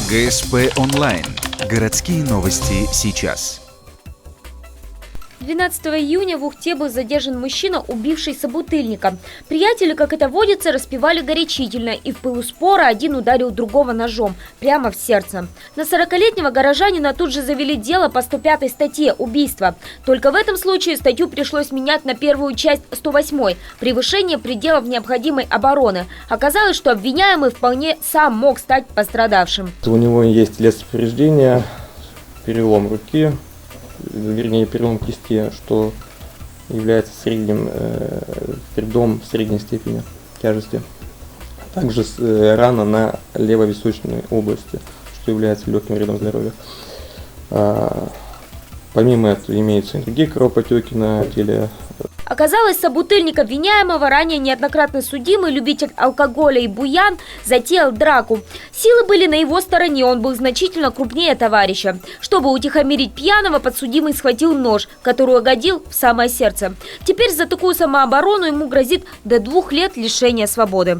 ГСП онлайн. Городские новости сейчас. 12 июня в Ухте был задержан мужчина, убивший собутыльника. Приятели, как это водится, распивали горячительно, и в пылу спора один ударил другого ножом прямо в сердце. На 40-летнего горожанина тут же завели дело по 105 статье «Убийство». Только в этом случае статью пришлось менять на первую часть 108 «Превышение пределов необходимой обороны». Оказалось, что обвиняемый вполне сам мог стать пострадавшим. У него есть лесоповреждение, перелом руки, вернее перелом кисти, что является средним вредом средней степени тяжести. Также рана на левовисочной области, что является легким вредом здоровья. Помимо этого имеются и другие кровопотеки на теле. Оказалось, собутыльник обвиняемого, ранее неоднократно судимый любитель алкоголя и буян, затеял драку. Силы были на его стороне, он был значительно крупнее товарища. Чтобы утихомирить пьяного, подсудимый схватил нож, который угодил в самое сердце. Теперь за такую самооборону ему грозит до 2 лет лишения свободы.